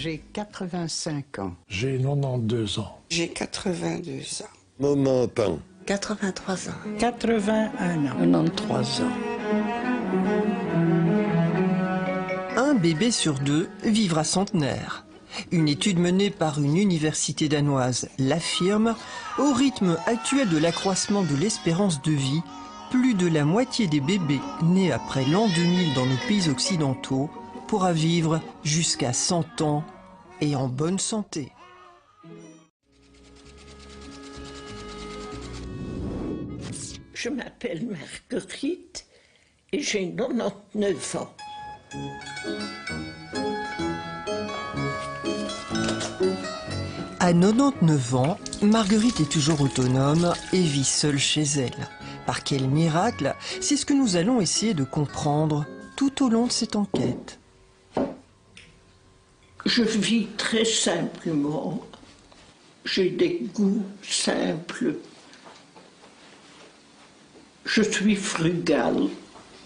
J'ai 85 ans. J'ai 92 ans. J'ai 82 ans. 90 ans. 83 ans. 81 ans. 93 ans. Un bébé sur deux vivra centenaire. Une étude menée par une université danoise l'affirme. Au rythme actuel de l'accroissement de l'espérance de vie, plus de la moitié des bébés nés après l'an 2000 dans nos pays occidentaux pourra vivre jusqu'à 100 ans et en bonne santé. Je m'appelle Marguerite et j'ai 99 ans. À 99 ans, Marguerite est toujours autonome et vit seule chez elle. Par quel miracle? C'est ce que nous allons essayer de comprendre tout au long de cette enquête. Je vis très simplement. J'ai des goûts simples. Je suis frugale,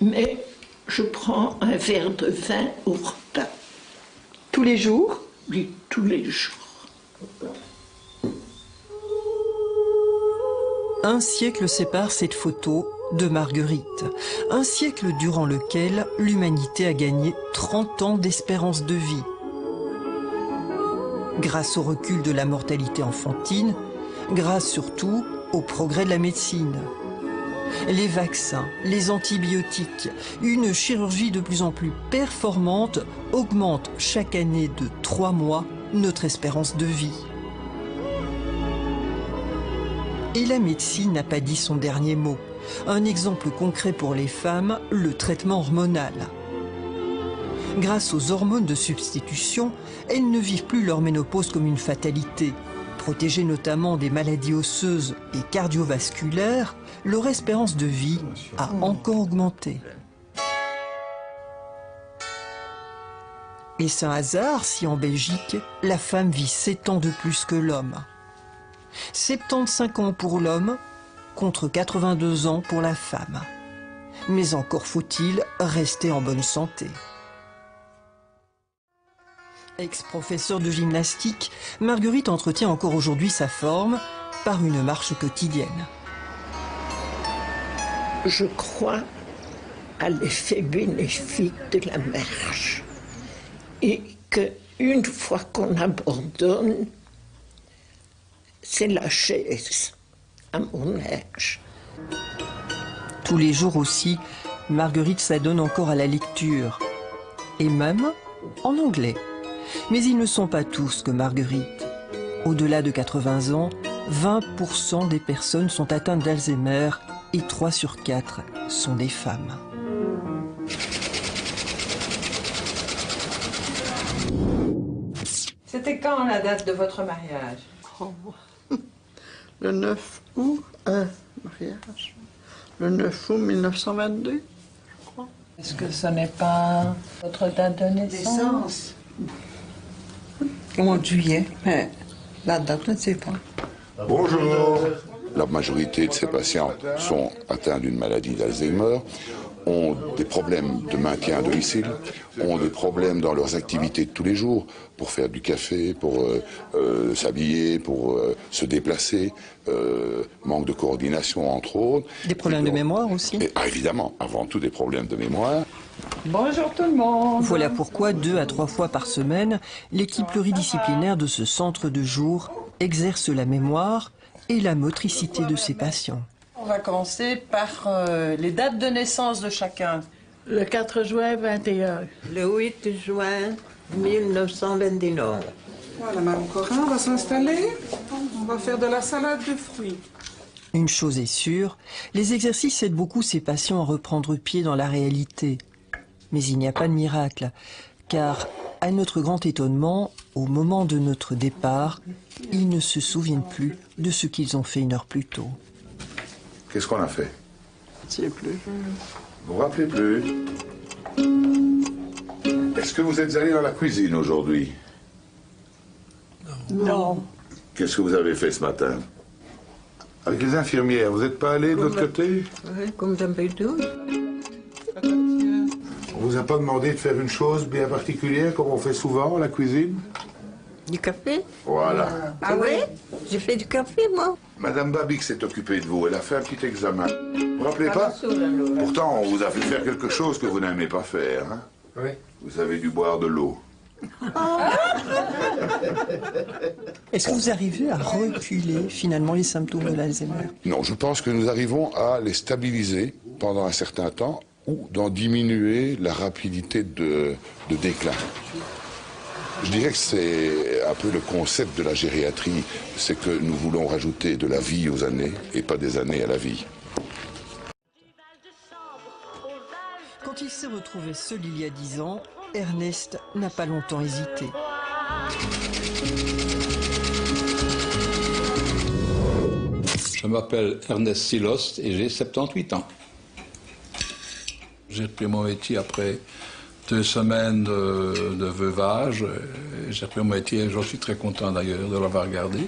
mais je prends un verre de vin au repas. Tous les jours? Oui, tous les jours. Un siècle sépare cette photo de Marguerite. Un siècle durant lequel l'humanité a gagné 30 ans d'espérance de vie. Grâce au recul de la mortalité enfantine, grâce surtout au progrès de la médecine. Les vaccins, les antibiotiques, une chirurgie de plus en plus performante augmente chaque année de 3 mois notre espérance de vie. Et la médecine n'a pas dit son dernier mot. Un exemple concret pour les femmes, le traitement hormonal. Grâce aux hormones de substitution, elles ne vivent plus leur ménopause comme une fatalité. Protégées notamment des maladies osseuses et cardiovasculaires, leur espérance de vie a encore augmenté. Est-ce un hasard si en Belgique, la femme vit 7 ans de plus que l'homme? 75 ans pour l'homme contre 82 ans pour la femme. Mais encore faut-il rester en bonne santé. Ex-professeure de gymnastique, Marguerite entretient encore aujourd'hui sa forme par une marche quotidienne. Je crois à l'effet bénéfique de la marche et qu'une fois qu'on abandonne, c'est la chaise à mon âge. Tous les jours aussi, Marguerite s'adonne encore à la lecture, et même en anglais. Mais ils ne sont pas tous que Marguerite. Au-delà de 80 ans, 20% des personnes sont atteintes d'Alzheimer et 3 sur 4 sont des femmes. C'était quand la date de votre mariage? Le 9 août, mariage. Le 9 août 1922, je crois. Est-ce que ce n'est pas votre date de naissance? Au mois de juillet, mais la date, je ne sais pas. Bonjour. La majorité de ces patients sont atteints d'une maladie d'Alzheimer, ont des problèmes de maintien à domicile, ont des problèmes dans leurs activités de tous les jours, pour faire du café, pour s'habiller, pour se déplacer, manque de coordination entre autres. Des problèmes de mémoire aussi? Évidemment, avant tout des problèmes de mémoire. Bonjour tout le monde. Voilà pourquoi 2 à 3 fois par semaine, l'équipe pluridisciplinaire de ce centre de jour exerce la mémoire et la motricité de ses patients. On va commencer par les dates de naissance de chacun. Le 4 juin 21. Le 8 juin 1929. Voilà, Mme Corin va s'installer. On va faire de la salade de fruits. Une chose est sûre, les exercices aident beaucoup ces patients à reprendre pied dans la réalité. Mais il n'y a pas de miracle, car, à notre grand étonnement, au moment de notre départ, ils ne se souviennent plus de ce qu'ils ont fait 1 heure plus tôt. Qu'est-ce qu'on a fait? Je ne sais plus. Vous vous rappelez plus? Est-ce que vous êtes allé dans la cuisine aujourd'hui? Non. Qu'est-ce que vous avez fait ce matin? Avec les infirmières, vous n'êtes pas allé de l'autre côté? Oui, comme d'habitude. On vous a pas demandé de faire une chose bien particulière, comme on fait souvent à la cuisine? Du café? Voilà. Ah oui? J'ai fait du café, moi. Madame Babic s'est occupée de vous. Elle a fait un petit examen. Vous vous rappelez pas? Pourtant, on vous a fait faire quelque chose que vous n'aimez pas faire. Hein? Oui. Vous avez dû boire de l'eau. Est-ce que vous arrivez à reculer finalement les symptômes de l'Alzheimer? Non, je pense que nous arrivons à les stabiliser pendant un certain temps ou d'en diminuer la rapidité de déclin. Je dirais que c'est un peu le concept de la gériatrie, c'est que nous voulons rajouter de la vie aux années et pas des années à la vie. Quand il s'est retrouvé seul il y a 10 ans, Ernest n'a pas longtemps hésité. Je m'appelle Ernest Silost et j'ai 78 ans. J'ai repris mon métier après 2 semaines de veuvage. J'ai repris mon métier et j'en suis très content d'ailleurs de l'avoir gardé.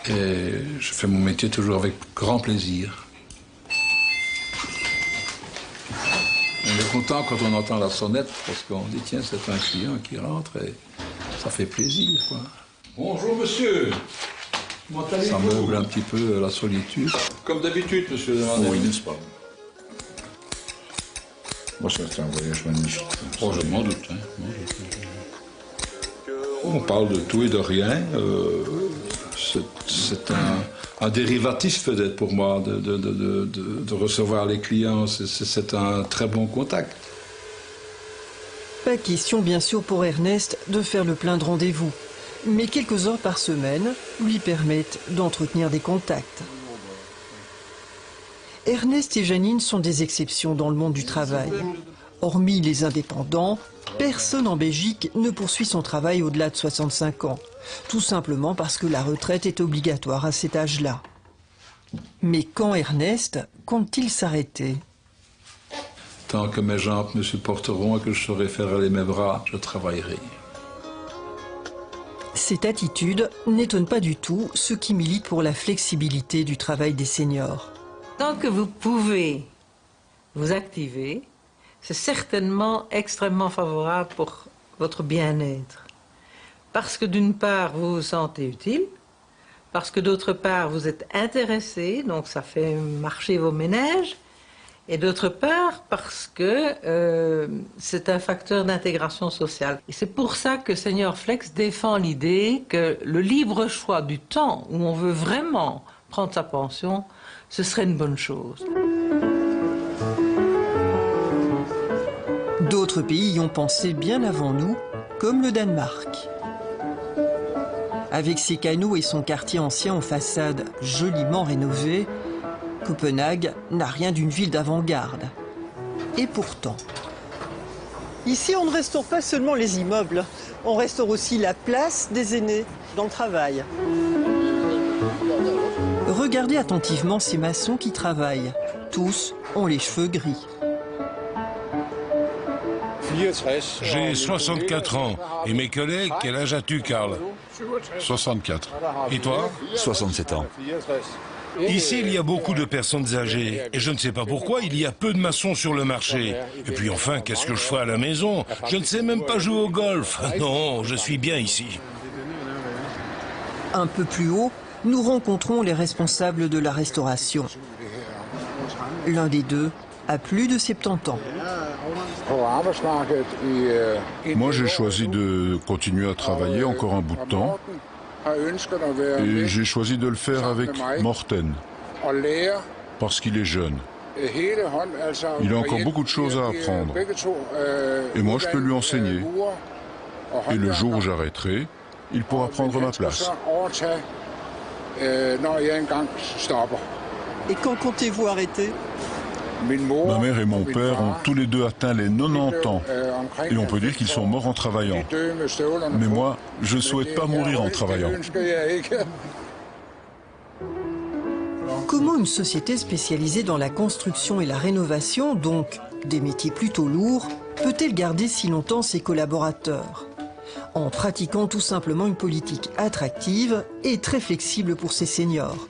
Et je fais mon métier toujours avec grand plaisir. On est content quand on entend la sonnette parce qu'on dit tiens, c'est un client qui rentre et ça fait plaisir, quoi. Bonjour monsieur. Ça meuble un petit peu la solitude. Comme d'habitude, monsieur Demandel. Oui, n'est-ce pas? Moi, c'est un voyage magnifique. Oh, je m'en doute. Hein. On parle de tout et de rien. C'est un dérivatif peut-être pour moi de recevoir les clients. C'est un très bon contact. Pas question bien sûr pour Ernest de faire le plein de rendez-vous, mais quelques heures par semaine lui permettent d'entretenir des contacts. Ernest et Janine sont des exceptions dans le monde du travail. Hormis les indépendants, personne en Belgique ne poursuit son travail au-delà de 65 ans, tout simplement parce que la retraite est obligatoire à cet âge-là. Mais quand Ernest compte-t-il s'arrêter? Tant que mes jambes me supporteront et que je saurai faire aller mes bras, je travaillerai. Cette attitude n'étonne pas du tout ceux qui militent pour la flexibilité du travail des seniors. Tant que vous pouvez vous activer, c'est certainement extrêmement favorable pour votre bien-être. Parce que d'une part, vous vous sentez utile, parce que d'autre part, vous êtes intéressé, donc ça fait marcher vos ménages, et d'autre part, parce que c'est un facteur d'intégration sociale. Et c'est pour ça que Senior Flex défend l'idée que le libre choix du temps où on veut vraiment prendre sa pension, ce serait une bonne chose. D'autres pays y ont pensé bien avant nous, comme le Danemark. Avec ses canaux et son quartier ancien aux façades joliment rénovées, Copenhague n'a rien d'une ville d'avant-garde. Et pourtant... Ici, on ne restaure pas seulement les immeubles, on restaure aussi la place des aînés dans le travail. Regardez attentivement ces maçons qui travaillent. Tous ont les cheveux gris. J'ai 64 ans. Et mes collègues, quel âge as-tu, Karl? 64. Et toi? 67 ans. Ici, il y a beaucoup de personnes âgées. Et je ne sais pas pourquoi, il y a peu de maçons sur le marché. Et puis enfin, qu'est-ce que je fais à la maison? Je ne sais même pas jouer au golf. Non, je suis bien ici. Un peu plus haut, nous rencontrons les responsables de la restauration. L'un des deux a plus de 70 ans. Moi, j'ai choisi de continuer à travailler encore un bout de temps. Et j'ai choisi de le faire avec Morten, parce qu'il est jeune. Il a encore beaucoup de choses à apprendre. Et moi, je peux lui enseigner. Et le jour où j'arrêterai, il pourra prendre ma place. Et quand comptez-vous arrêter? Ma mère et mon père ont tous les deux atteint les 90 ans. Et on peut dire qu'ils sont morts en travaillant. Mais moi, je ne souhaite pas mourir en travaillant. Comment une société spécialisée dans la construction et la rénovation, donc des métiers plutôt lourds, peut-elle garder si longtemps ses collaborateurs? En pratiquant tout simplement une politique attractive et très flexible pour ses seniors.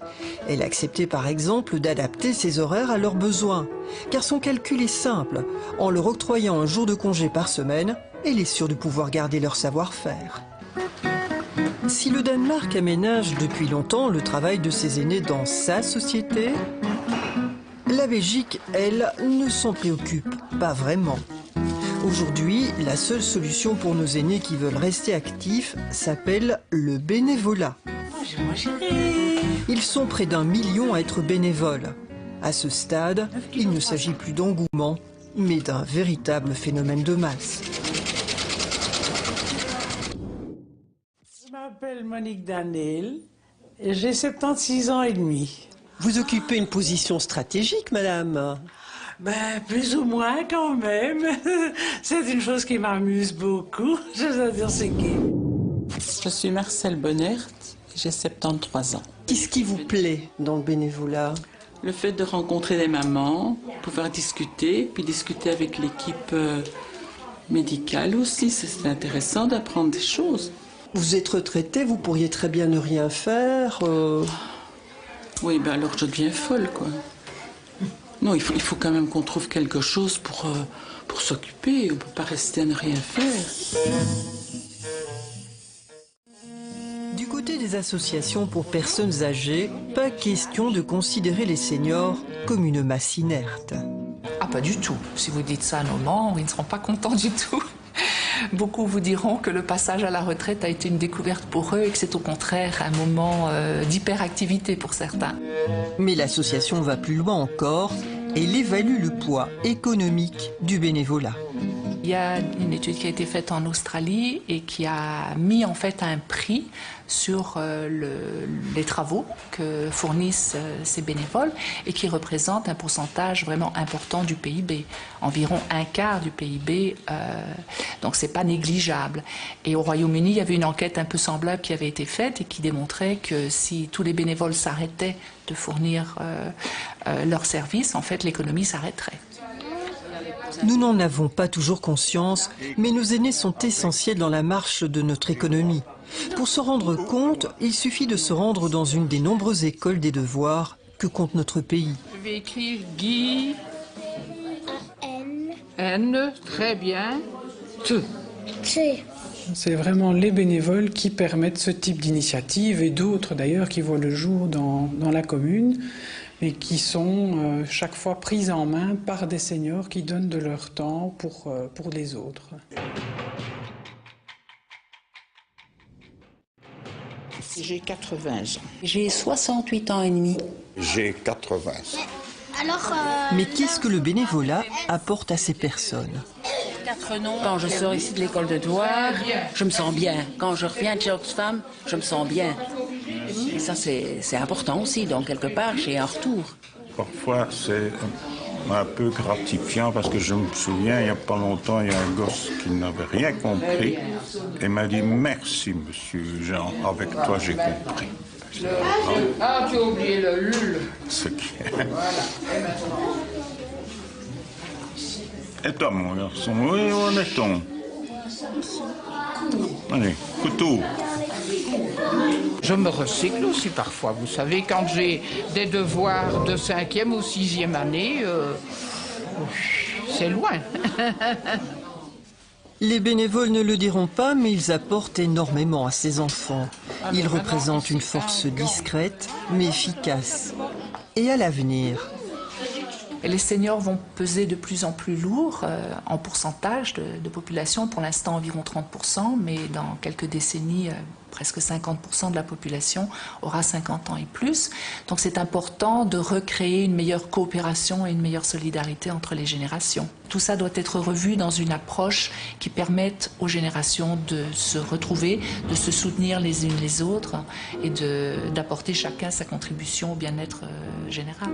Elle a accepté par exemple d'adapter ses horaires à leurs besoins, car son calcul est simple. En leur octroyant un jour de congé par semaine, elle est sûre de pouvoir garder leur savoir-faire. Si le Danemark aménage depuis longtemps le travail de ses aînés dans sa société, la Belgique, elle, ne s'en préoccupe pas vraiment. Aujourd'hui, la seule solution pour nos aînés qui veulent rester actifs s'appelle le bénévolat. Ils sont près d'1 million à être bénévoles. À ce stade, il ne s'agit plus d'engouement, mais d'un véritable phénomène de masse. Je m'appelle Monique Danel et j'ai 76 ans et demi. Vous occupez une position stratégique, madame? Ben, plus ou moins quand même. C'est une chose qui m'amuse beaucoup. Je dois dire c'est qui. Je suis Marcel Bonnert, j'ai 73 ans. Qu'est-ce qui vous plaît dans le bénévolat? Le fait de rencontrer des mamans, pouvoir discuter, puis discuter avec l'équipe médicale aussi, c'est intéressant d'apprendre des choses. Vous êtes retraité, vous pourriez très bien ne rien faire. Oui, ben alors je deviens folle, quoi. Non, il faut quand même qu'on trouve quelque chose pour s'occuper. On ne peut pas rester à ne rien faire. Du côté des associations pour personnes âgées, pas question de considérer les seniors comme une masse inerte. Ah, pas du tout. Si vous dites ça à nos membres, ils ne seront pas contents du tout. Beaucoup vous diront que le passage à la retraite a été une découverte pour eux et que c'est au contraire un moment d'hyperactivité pour certains. Mais l'association va plus loin encore et elle évalue le poids économique du bénévolat. Il y a une étude qui a été faite en Australie et qui a mis en fait un prix sur les travaux que fournissent ces bénévoles et qui représente un pourcentage vraiment important du PIB, environ 1/4 du PIB, donc c'est pas négligeable. Et au Royaume-Uni, il y avait une enquête un peu semblable qui avait été faite et qui démontrait que si tous les bénévoles s'arrêtaient de fournir leurs services, en fait l'économie s'arrêterait. Nous n'en avons pas toujours conscience, mais nos aînés sont essentiels dans la marche de notre économie. Pour se rendre compte, il suffit de se rendre dans une des nombreuses écoles des devoirs que compte notre pays. Je vais écrire Guy. N, très bien. T. C'est vraiment les bénévoles qui permettent ce type d'initiative et d'autres d'ailleurs qui voient le jour dans la commune, mais qui sont chaque fois prises en main par des seniors qui donnent de leur temps pour les autres. J'ai 80 ans. J'ai 68 ans et demi. J'ai 80 ans. Mais qu'est-ce que le bénévolat apporte à ces personnes? Quand je sors ici de l'école de devoirs, je me sens bien. Quand je reviens de chez Oxfam, je me sens bien. Et ça, c'est important aussi. Donc, quelque part, j'ai un retour. Parfois, c'est un peu gratifiant parce que je me souviens, il n'y a pas longtemps, il y a un gosse qui n'avait rien compris et m'a dit « Merci, monsieur Jean, avec toi, j'ai compris. » Ah, tu as oublié le lul. Ce qui est... Et toi, mon garçon, oui, où est-on? Allez, couteau. Je me recycle aussi parfois, vous savez, quand j'ai des devoirs de 5e ou 6e année, c'est loin. Les bénévoles ne le diront pas, mais ils apportent énormément à ces enfants. Ils représentent une force discrète, mais efficace. Et à l'avenir, Les seniors vont peser de plus en plus lourd en pourcentage de population, pour l'instant environ 30%, mais dans quelques décennies, presque 50% de la population aura 50 ans et plus. Donc c'est important de recréer une meilleure coopération et une meilleure solidarité entre les générations. Tout ça doit être revu dans une approche qui permette aux générations de se retrouver, de se soutenir les unes les autres et d'apporter chacun sa contribution au bien-être général.